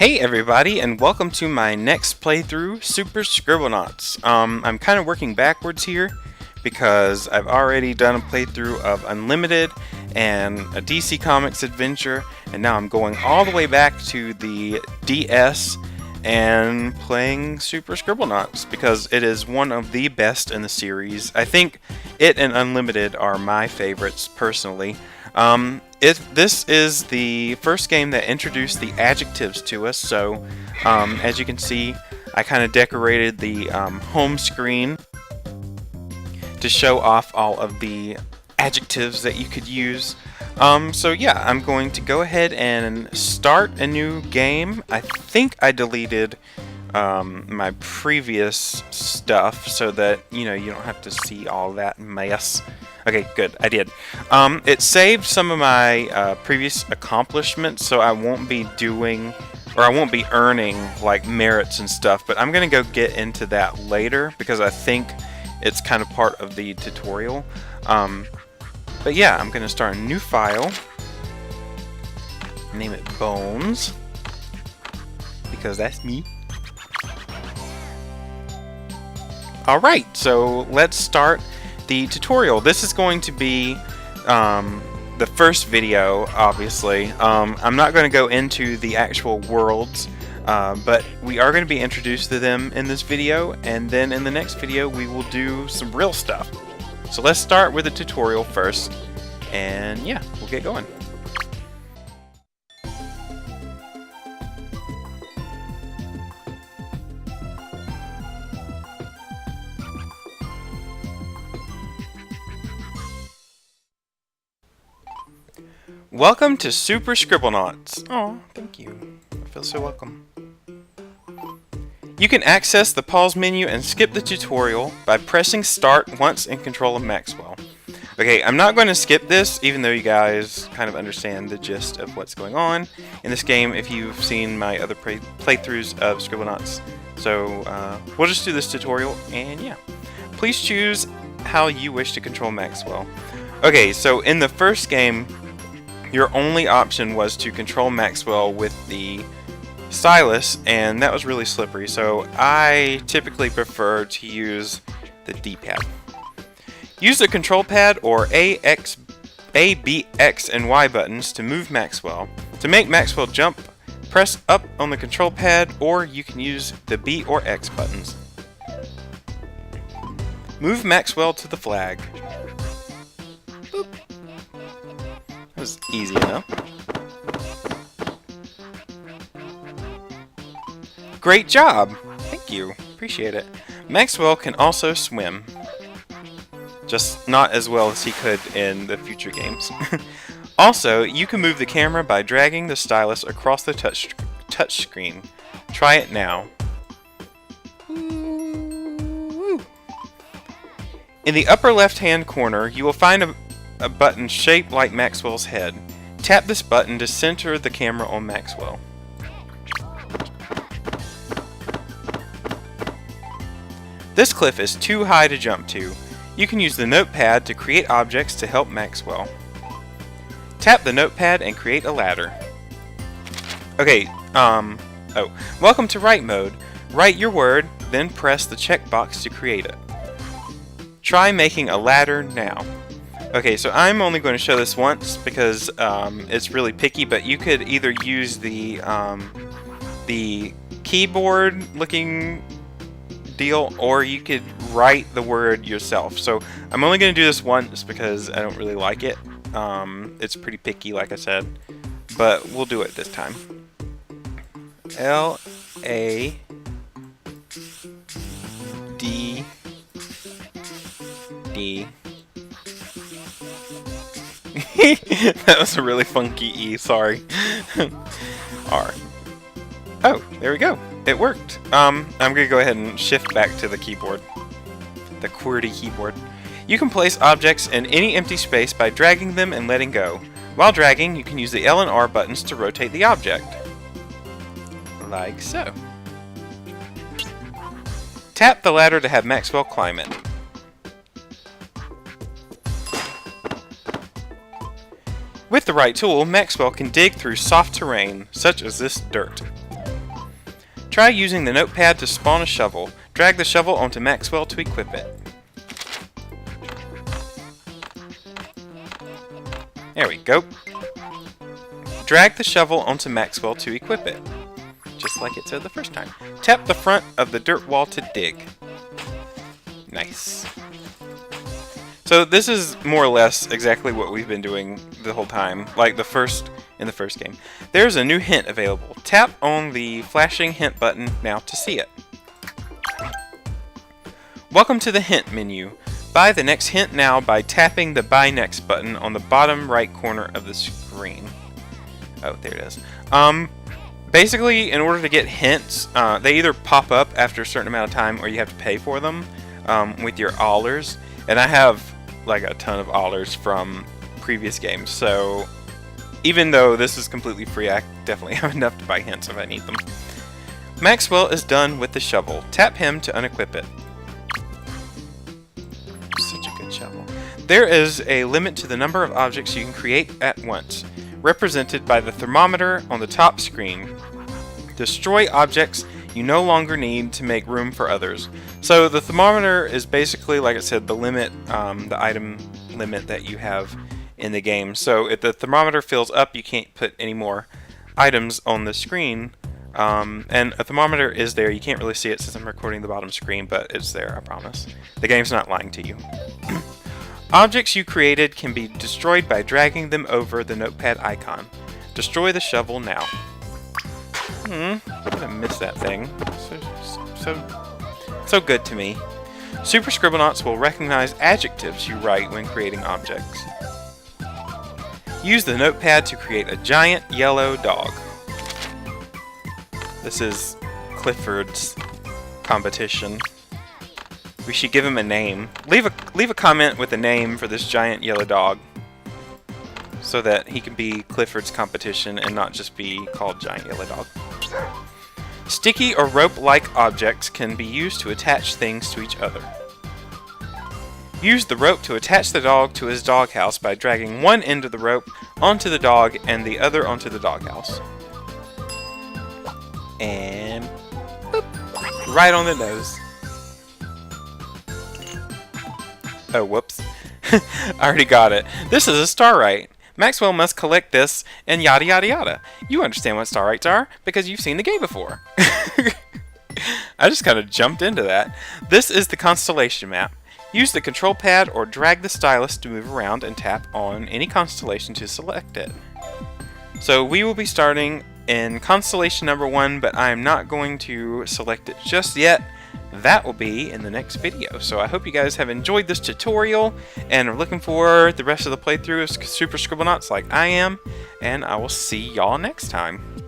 Hey everybody, and welcome to my next playthrough, Super Scribblenauts. I'm kind of working backwards here because I've already done a playthrough of Unlimited and a DC Comics adventure, and now I'm going all the way back to the DS and playing Super Scribblenauts because it is one of the best in the series. I think it and Unlimited are my favorites personally. This is the first game that introduced the adjectives to us, so as you can see, I kind of decorated the home screen to show off all of the adjectives that you could use. So yeah, I'm going to go ahead and start a new game. I think I deleted my previous stuff so that you don't have to see all that mess. Okay, good, I did. It saved some of my previous accomplishments, so I won't be doing, or I won't be earning like merits and stuff, but I'm gonna go get into that later because I think it's kind of part of the tutorial. But yeah, I'm gonna start a new file, name it Bones, because that's me. Alright, so let's start the tutorial. This is going to be the first video, obviously. I'm not going to go into the actual worlds, but we are going to be introduced to them in this video, and then in the next video we will do some real stuff. So let's start with the tutorial first, and yeah, we'll get going. Welcome to Super Scribblenauts. Oh, thank you. I feel so welcome. You can access the pause menu and skip the tutorial by pressing start once in control of Maxwell. Okay, I'm not going to skip this, even though you guys kind of understand the gist of what's going on in this game if you've seen my other playthroughs of Scribblenauts. So we'll just do this tutorial, and yeah. Please choose how you wish to control Maxwell. Okay, so in the first game, your only option was to control Maxwell with the stylus, and that was really slippery, so I typically prefer to use the D-pad. Use the control pad or A, B, X, and Y buttons to move Maxwell. To make Maxwell jump, press up on the control pad, or you can use the B or X buttons. Move Maxwell to the flag. Boop. That was easy enough. Great job! Thank you. Appreciate it. Maxwell can also swim. Just not as well as he could in the future games. Also, you can move the camera by dragging the stylus across the touch screen. Try it now. Woo. In the upper left-hand corner, you will find a button shaped like Maxwell's head. Tap this button to center the camera on Maxwell. This cliff is too high to jump to. You can use the notepad to create objects to help Maxwell. Tap the notepad and create a ladder. Okay, welcome to write mode. Write your word, then press the checkbox to create it. Try making a ladder now. Okay, so I'm only going to show this once because it's really picky, but you could either use the keyboard looking deal, or you could write the word yourself. So I'm only going to do this once because I don't really like it. It's pretty picky, like I said, but we'll do it this time. L-A-D-D. That was a really funky E, sorry. R. Oh, there we go. It worked. I'm gonna go ahead and shift back to the keyboard. The QWERTY keyboard. You can place objects in any empty space by dragging them and letting go. While dragging, you can use the L and R buttons to rotate the object. Like so. Tap the ladder to have Maxwell climb it. With the right tool, Maxwell can dig through soft terrain, such as this dirt. Try using the notepad to spawn a shovel. Drag the shovel onto Maxwell to equip it. There we go. Drag the shovel onto Maxwell to equip it. Just like it said the first time. Tap the front of the dirt wall to dig. Nice. So this is more or less exactly what we've been doing the whole time, like in the first game. There's a new hint available. Tap on the flashing hint button now to see it. Welcome to the hint menu. Buy the next hint now by tapping the Buy Next button on the bottom right corner of the screen. Oh, there it is. Basically, in order to get hints, they either pop up after a certain amount of time or you have to pay for them with your allers. And I have like a ton of allers from previous games, so even though this is completely free, I definitely have enough to buy hints if I need them. Maxwell is done with the shovel. Tap him to unequip it. Such a good shovel. There is a limit to the number of objects you can create at once, represented by the thermometer on the top screen. Destroy objects you no longer need to make room for others. So the thermometer is basically, like I said, the limit, the item limit that you have in the game. So if the thermometer fills up, you can't put any more items on the screen. And a thermometer is there. You can't really see it since I'm recording the bottom screen, but it's there, I promise. The game's not lying to you. Objects you created can be destroyed by dragging them over the notepad icon. Destroy the shovel now. I'm gonna miss that thing. So good to me. Super Scribblenauts will recognize adjectives you write when creating objects. Use the notepad to create a giant yellow dog. This is Clifford's competition. We should give him a name. Leave a comment with a name for this giant yellow dog, so that he can be Clifford's competition and not just be called Giant Yellow Dog. Sticky or rope-like objects can be used to attach things to each other. Use the rope to attach the dog to his doghouse by dragging one end of the rope onto the dog and the other onto the doghouse. And boop, right on the nose. Oh, whoops. I already got it. This is a starlight. Maxwell must collect this, and yada yada yada. You understand what starlights are, because you've seen the game before. I just kind of jumped into that. This is the Constellation Map. Use the control pad or drag the stylus to move around and tap on any constellation to select it. So we will be starting in constellation number 1, but I am not going to select it just yet. That will be in the next video. So I hope you guys have enjoyed this tutorial and are looking for the rest of the playthrough of Super Scribblenauts like I am, and I will see y'all next time.